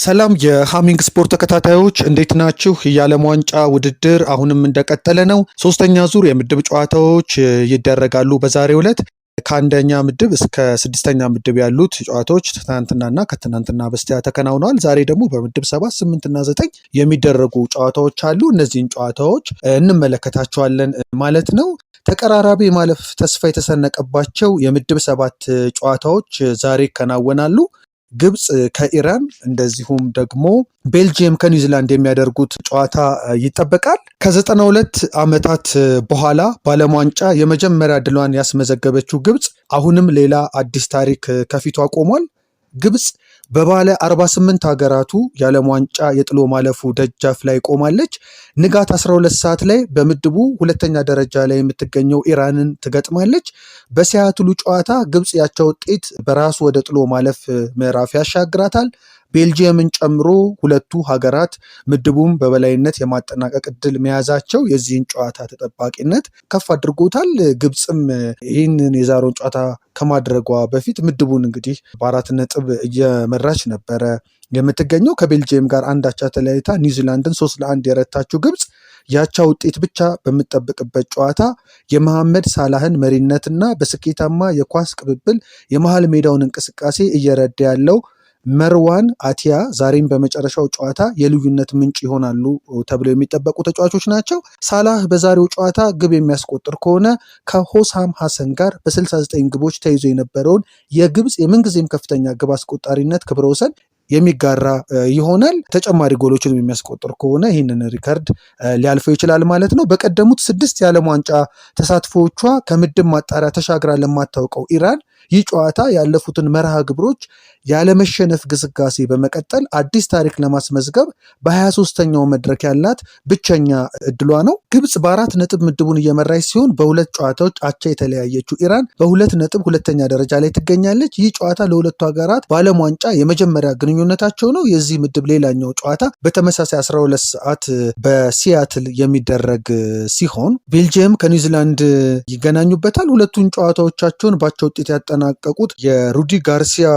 ሰላም የሃሚንግ ስፖርት ተከታታዮች እንዴት ናችሁ? የዓለም ዋንጫ ውድድር አሁንም እንደቀጠለ ነው። ሶስተኛ ዙር የምድብ ጨዋታዎች ይደረጋሉ በዛሬው ዕለት። ከአንደኛ ምድብ እስከ ስድስተኛ ምድብ ያሉት ጨዋታዎች ትናንትናና ከትናንትና በስቲያ ተከናውነዋል። ዛሬ ደግሞ በምድብ 7፣ 8 እና 9 የሚደረጉ ጨዋታዎች አሉ። እነዚህን ጨዋታዎች እንመለከታቸዋለን ማለት ነው። ተቀራራቢ የማለፍ ተስፋ የተሰነቀባቸው የምድብ 7 ጨዋታዎች ዛሬ ይከናወናሉ። ግብፅ ከኢራን እንደዚሁም ደግሞ ቤልጅየም ከኒውዚላንድ የሚያደርጉት ጨዋታ ይጠበቃል። ከ92 ዓመታት በኋላ በዓለም ዋንጫ የመጀመሪያ ድሏን ያስመዘገበችው ግብፅ አሁንም ሌላ አዲስ ታሪክ ከፊቷ ቆሟል። ግብፅ በባለ 48 ሀገራቱ የዓለም ዋንጫ የጥሎ ማለፉ ደጃፍ ላይ ቆማለች። ንጋት 12 ሰዓት ላይ በምድቡ ሁለተኛ ደረጃ ላይ የምትገኘው ኢራንን ትገጥማለች። በሲያትሉ ጨዋታ ግብፅ ያቻ ውጤት በራሱ ወደ ጥሎ ማለፍ ምዕራፍ ያሻግራታል። ቤልጅየምን ጨምሮ ሁለቱ ሀገራት ምድቡም በበላይነት የማጠናቀቅ እድል መያዛቸው የዚህን ጨዋታ ተጠባቂነት ከፍ አድርጎታል። ግብፅም ይህንን የዛሬውን ጨዋታ ከማድረጓ በፊት ምድቡን እንግዲህ በ4 ነጥብ እየመራች ነበረ የምትገኘው። ከቤልጅየም ጋር አንድ አቻ ተለያይታ ኒውዚላንድን 3-1 የረታችው ግብፅ ያቻ ውጤት ብቻ በምትጠብቅበት ጨዋታ የመሐመድ ሳላህን መሪነትና በስኬታማ የኳስ ቅብብል የመሃል ሜዳውን እንቅስቃሴ እየረዳ ያለው መርዋን አቲያ ዛሬም በመጨረሻው ጨዋታ የልዩነት ምንጭ ይሆናሉ ተብለው የሚጠበቁ ተጫዋቾች ናቸው። ሳላህ በዛሬው ጨዋታ ግብ የሚያስቆጥር ከሆነ ከሆሳም ሐሰን ጋር በ69 ግቦች ተይዞ የነበረውን የግብፅ የምንጊዜም ከፍተኛ ግብ አስቆጣሪነት ክብረ ወሰን የሚጋራ ይሆናል። ተጨማሪ ጎሎችን የሚያስቆጥር ከሆነ ይህንን ሪከርድ ሊያልፈው ይችላል ማለት ነው። በቀደሙት 6 የዓለም ዋንጫ ተሳትፎቿ ከምድብ ማጣሪያ ተሻግራ ለማታውቀው ኢራን ይህ ጨዋታ ያለፉትን መርሃ ግብሮች ያለመሸነፍ ግስጋሴ በመቀጠል አዲስ ታሪክ ለማስመዝገብ በ23ኛው መድረክ ያላት ብቸኛ እድሏ ነው። ግብፅ በ4 ነጥብ ምድቡን እየመራች ሲሆን በሁለት ጨዋታዎች አቻ የተለያየችው ኢራን በ2 ነጥብ ሁለተኛ ደረጃ ላይ ትገኛለች። ይህ ጨዋታ ለሁለቱ ሀገራት በዓለም ዋንጫ የመጀመሪያ ግንኙነታቸው ነው። የዚህ ምድብ ሌላኛው ጨዋታ በተመሳሳይ 12 ሰዓት በሲያትል የሚደረግ ሲሆን ቤልጅየም ከኒውዚላንድ ይገናኙበታል። ሁለቱን ጨዋታዎቻቸውን ባቻ ውጤት ያጠናቀቁት የሩዲ ጋርሲያ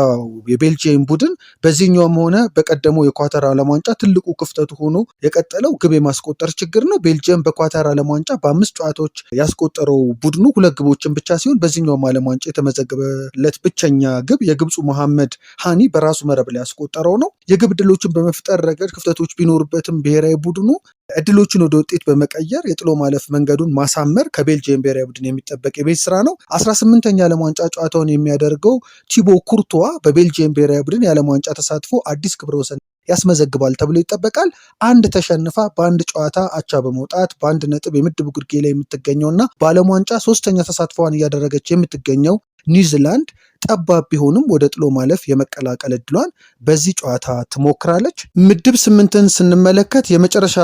የቤልጅየም ቡድን በዚህኛውም ሆነ በቀደመው የኳታር ዓለም ዋንጫ ትልቁ ክፍተቱ ሆኖ የቀጠለው ግብ የማስቆጠር ችግር ነው። ቤልጅየም በኳታር ዓለም ዋንጫ በ5 ጨዋታዎች ያስቆጠረው ቡድኑ 2 ግቦችን ብቻ ሲሆን በዚህኛውም ዓለም ዋንጫ የተመዘገበለት ብቸኛ ግብ የግብፁ መሐመድ ሃኒ በራሱ መረብ ላይ ያስቆጠረው ነው። የግብ ዕድሎችን በመፍጠር ረገድ ክፍተቶች ቢኖሩበትም ብሔራዊ ቡድኑ ዕድሎችን ወደ ውጤት በመቀየር የጥሎ ማለፍ መንገዱን ማሳመር ከቤልጅየም ብሔራዊ ቡድን የሚጠበቅ የቤት ስራ ነው። 18ኛ ዓለም ዋንጫ ጨዋታውን የሚያደርገው ቲቦ ኩርቱዋ በቤልጅየም ብሔራዊ ቡድን የዓለም ዋንጫ ተሳትፎ አዲስ ክብረ ወሰን ያስመዘግባል ተብሎ ይጠበቃል። አንድ ተሸንፋ በአንድ ጨዋታ አቻ በመውጣት በ1 ነጥብ የምድቡ ግርጌ ላይ የምትገኘውና በዓለም ዋንጫ 3ኛ ተሳትፎዋን እያደረገች የምትገኘው ኒውዚላንድ ጠባብ ቢሆንም ወደ ጥሎ ማለፍ የመቀላቀል እድሏን በዚህ ጨዋታ ትሞክራለች። ምድብ 8ን ስንመለከት የመጨረሻ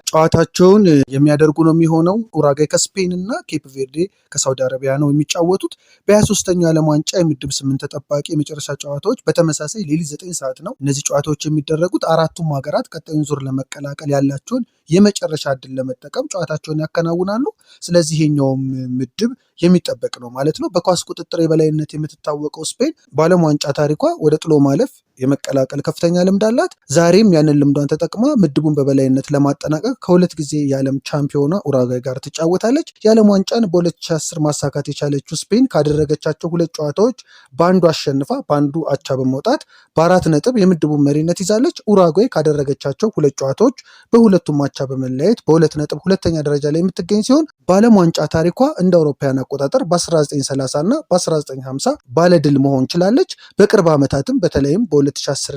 ጨዋታቸውን የሚያደርጉ ነው የሚሆነው። ኡራጋይ ከስፔን እና ኬፕ ቬርዴ ከሳውዲ አረቢያ ነው የሚጫወቱት። በ23ኛው ዓለም ዋንጫ የምድብ 8 ተጠባቂ የመጨረሻ ጨዋታዎች በተመሳሳይ ሌሊት 9 ሰዓት ነው እነዚህ ጨዋታዎች የሚደረጉት። አራቱም ሀገራት ቀጣዩን ዙር ለመቀላቀል ያላቸውን የመጨረሻ እድል ለመጠቀም ጨዋታቸውን ያከናውናሉ። ስለዚህ ይሄኛውም ምድብ የሚጠበቅ ነው ማለት ነው። በኳስ ቁጥጥር የበላይነት የምትታወቀው ስፔን በዓለም ዋንጫ ታሪኳ ወደ ጥሎ ማለፍ የመቀላቀል ከፍተኛ ልምድ አላት። ዛሬም ያንን ልምዷን ተጠቅማ ምድቡን በበላይነት ለማጠናቀቅ ከ2 ጊዜ የዓለም ቻምፒዮኗ ኡራጋይ ጋር ትጫወታለች። የዓለም ዋንጫን በ2010 ማሳካት የቻለችው ስፔን ካደረገቻቸው 2 ጨዋታዎች በአንዱ አሸንፋ በአንዱ አቻ በመውጣት በ4 ነጥብ የምድቡን መሪነት ይዛለች። ኡራጋይ ካደረገቻቸው 2 ጨዋታዎች በሁለቱም አቻ በመለያየት በ2 ነጥብ ሁለተኛ ደረጃ ላይ የምትገኝ ሲሆን በዓለም ዋንጫ ታሪኳ እንደ አውሮፓውያን አቆጣጠር በ1930 እና በ1950 ባለድል መሆን ችላለች። በቅርብ ዓመታትም በተለይም በ2010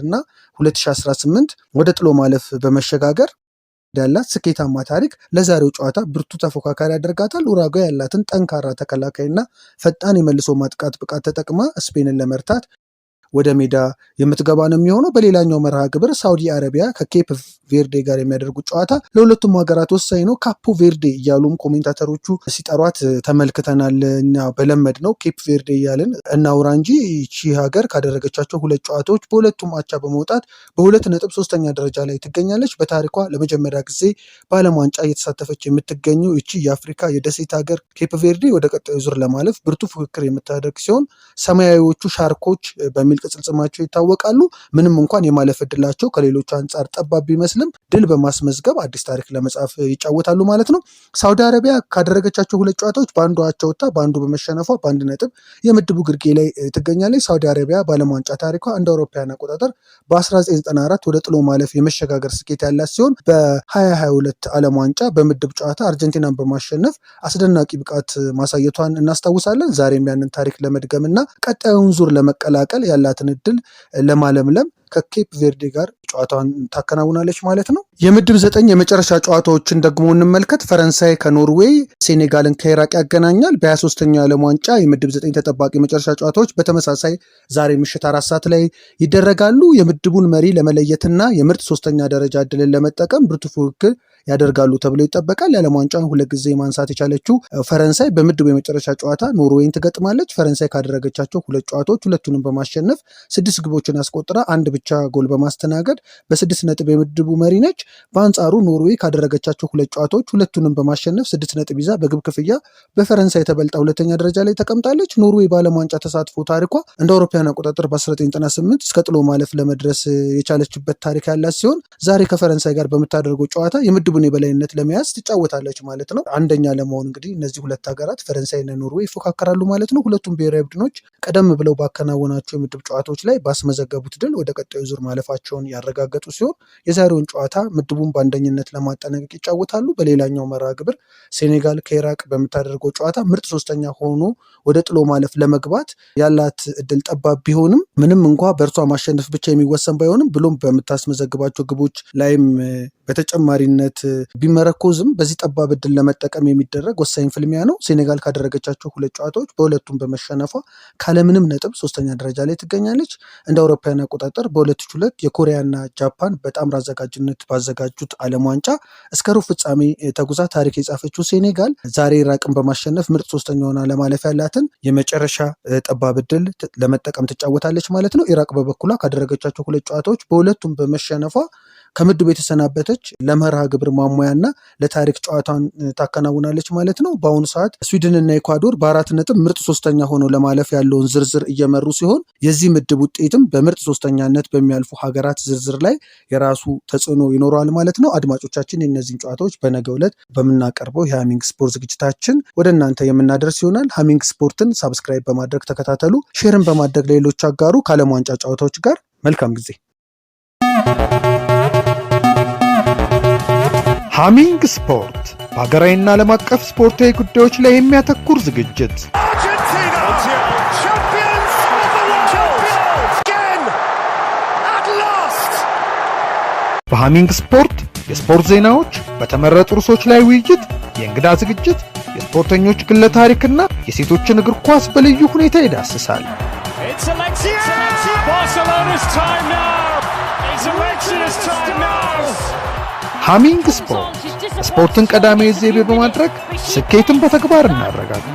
እና 2018 ወደ ጥሎ ማለፍ በመሸጋገር ያላት ስኬታማ ታሪክ ለዛሬው ጨዋታ ብርቱ ተፎካካሪ ያደርጋታል። ኡራጋይ ያላትን ጠንካራ ተከላካይና ፈጣን የመልሶ ማጥቃት ብቃት ተጠቅማ ስፔንን ለመርታት ወደ ሜዳ የምትገባ ነው የሚሆነው። በሌላኛው መርሃ ግብር ሳውዲ አረቢያ ከኬፕ ቬርዴ ጋር የሚያደርጉት ጨዋታ ለሁለቱም ሀገራት ወሳኝ ነው። ካፖ ቬርዴ እያሉም ኮሜንታተሮቹ ሲጠሯት ተመልክተናል። እና በለመድ ነው ኬፕ ቬርዴ እያልን እናውራ እንጂ ይቺ ሀገር ካደረገቻቸው 2 ጨዋታዎች በሁለቱም አቻ በመውጣት በ2 ነጥብ 3ኛ ደረጃ ላይ ትገኛለች። በታሪኳ ለመጀመሪያ ጊዜ በዓለም ዋንጫ እየተሳተፈች የምትገኘው ይቺ የአፍሪካ የደሴት ሀገር ኬፕ ቬርዴ ወደ ቀጣዩ ዙር ለማለፍ ብርቱ ፉክክር የምታደርግ ሲሆን ሰማያዊዎቹ ሻርኮች በሚል ቅጽል ስማቸው ይታወቃሉ። ምንም እንኳን የማለፍ ዕድላቸው ከሌሎቹ አንጻር ጠባብ ቢመስልም ድል በማስመዝገብ አዲስ ታሪክ ለመጻፍ ይጫወታሉ ማለት ነው። ሳውዲ አረቢያ ካደረገቻቸው 2 ጨዋታዎች በአንዱ አቻ ወጥታ በአንዱ በመሸነፏ በ1 ነጥብ የምድቡ ግርጌ ላይ ትገኛለች። ሳውዲ አረቢያ በዓለም ዋንጫ ታሪኳ እንደ አውሮፓውያን አቆጣጠር በ1994 ወደ ጥሎ ማለፍ የመሸጋገር ስኬት ያላት ሲሆን በ2022 ዓለም ዋንጫ በምድብ ጨዋታ አርጀንቲናን በማሸነፍ አስደናቂ ብቃት ማሳየቷን እናስታውሳለን። ዛሬም ያንን ታሪክ ለመድገምና ቀጣዩን ዙር ለመቀላቀል ያላትን እድል ለማለምለም ከኬፕ ቬርዴ ጋር ጨዋታዋን ታከናውናለች ማለት ነው። የምድብ 9 የመጨረሻ ጨዋታዎችን ደግሞ እንመልከት። ፈረንሳይ ከኖርዌይ፣ ሴኔጋልን ከኢራቅ ያገናኛል። በ23ኛው የዓለም ዋንጫ የምድብ 9 ተጠባቂ የመጨረሻ ጨዋታዎች በተመሳሳይ ዛሬ ምሽት 4 ሰዓት ላይ ይደረጋሉ። የምድቡን መሪ ለመለየትና የምርጥ 3ኛ ደረጃ እድልን ለመጠቀም ብርቱ ፉክክር ያደርጋሉ ተብሎ ይጠበቃል። የዓለም ዋንጫን 2 ጊዜ ማንሳት የቻለችው ፈረንሳይ በምድቡ የመጨረሻ ጨዋታ ኖርዌይን ትገጥማለች። ፈረንሳይ ካደረገቻቸው 2 ጨዋታዎች ሁለቱንም በማሸነፍ 6 ግቦችን አስቆጥራ 1 ብቻ ጎል በማስተናገድ በ6 ነጥብ የምድቡ መሪ ነች። በአንጻሩ ኖርዌይ ካደረገቻቸው 2 ጨዋታዎች ሁለቱንም በማሸነፍ 6 ነጥብ ይዛ በግብ ክፍያ በፈረንሳይ ተበልጣ 2ኛ ደረጃ ላይ ተቀምጣለች። ኖርዌይ በዓለም ዋንጫ ተሳትፎ ታሪኳ እንደ አውሮፓውያን አቆጣጠር በ1998 እስከ ጥሎ ማለፍ ለመድረስ የቻለችበት ታሪክ ያላት ሲሆን ዛሬ ከፈረንሳይ ጋር በምታደርገው ጨዋታ የምድቡን የበላይነት ለመያዝ ትጫወታለች ማለት ነው። አንደኛ ለመሆን እንግዲህ እነዚህ 2 ሀገራት ፈረንሳይና ኖርዌይ ይፎካከራሉ ማለት ነው። ሁለቱም ብሔራዊ ቡድኖች ቀደም ብለው ባከናወናቸው የምድብ ጨዋታዎች ላይ ባስመዘገቡት ድል ወደ ቀጣዩ ዙር ማለፋቸውን ያረጋገጡ ሲሆን የዛሬውን ጨዋታ ምድቡን በአንደኝነት ለማጠናቀቅ ይጫወታሉ። በሌላኛው መርሃ ግብር ሴኔጋል ከኢራቅ በምታደርገው ጨዋታ ምርጥ 3ኛ ሆኖ ወደ ጥሎ ማለፍ ለመግባት ያላት እድል ጠባብ ቢሆንም ምንም እንኳ በእርሷ ማሸነፍ ብቻ የሚወሰን ባይሆንም ብሎም በምታስመዘግባቸው ግቦች ላይም በተጨማሪነት ቢመረኮዝም በዚህ ጠባብ እድል ለመጠቀም የሚደረግ ወሳኝ ፍልሚያ ነው። ሴኔጋል ካደረገቻቸው 2 ጨዋታዎች በሁለቱም በመሸነፏ ካለምንም ነጥብ 3ኛ ደረጃ ላይ ትገኛለች። እንደ አውሮፓውያን አቆጣጠር በ2002 የኮሪያና ጃፓን በጣምራ አዘጋጅነት ባዘጋጁት ዓለም ዋንጫ እስከ ሩብ ፍጻሜ ተጉዛ ታሪክ የጻፈችው ሴኔጋል ዛሬ ኢራቅን በማሸነፍ ምርጥ 3ኛ ሆና ለማለፍ ያላትን የመጨረሻ ጠባብ እድል ለመጠቀም ትጫወታለች ማለት ነው። ኢራቅ በበኩሏ ካደረገቻቸው 2 ጨዋታዎች በሁለቱም በመሸነፏ ከምድቡ የተሰናበተች ለመርሃ ግብር ማሟያና ለታሪክ ጨዋታን ታከናውናለች ማለት ነው። በአሁኑ ሰዓት ስዊድንና ኢኳዶር በ4 ነጥብ ምርጥ 3ኛ ሆነው ለማለፍ ያለውን ዝርዝር እየመሩ ሲሆን የዚህ ምድብ ውጤትም በምርጥ 3ኛነት በሚያልፉ ሀገራት ዝርዝር ላይ የራሱ ተጽዕኖ ይኖረዋል ማለት ነው። አድማጮቻችን የእነዚህን ጨዋታዎች በነገው ዕለት በምናቀርበው የሃሚንግ ስፖርት ዝግጅታችን ወደ እናንተ የምናደርስ ይሆናል። ሃሚንግ ስፖርትን ሳብስክራይብ በማድረግ ተከታተሉ፣ ሼርን በማድረግ ለሌሎች አጋሩ። ከዓለም ዋንጫ ጨዋታዎች ጋር መልካም ጊዜ። ሃሚንግ ስፖርት በሀገራዊና ዓለም አቀፍ ስፖርታዊ ጉዳዮች ላይ የሚያተኩር ዝግጅት። በሃሚንግ ስፖርት የስፖርት ዜናዎች፣ በተመረጡ ርዕሶች ላይ ውይይት፣ የእንግዳ ዝግጅት፣ የስፖርተኞች ግለ ታሪክና የሴቶችን እግር ኳስ በልዩ ሁኔታ ይዳስሳል። ሃሚንግ ስፖርት ስፖርትን ቀዳሚ ዘይቤ በማድረግ ስኬትን በተግባር እናረጋግጥ።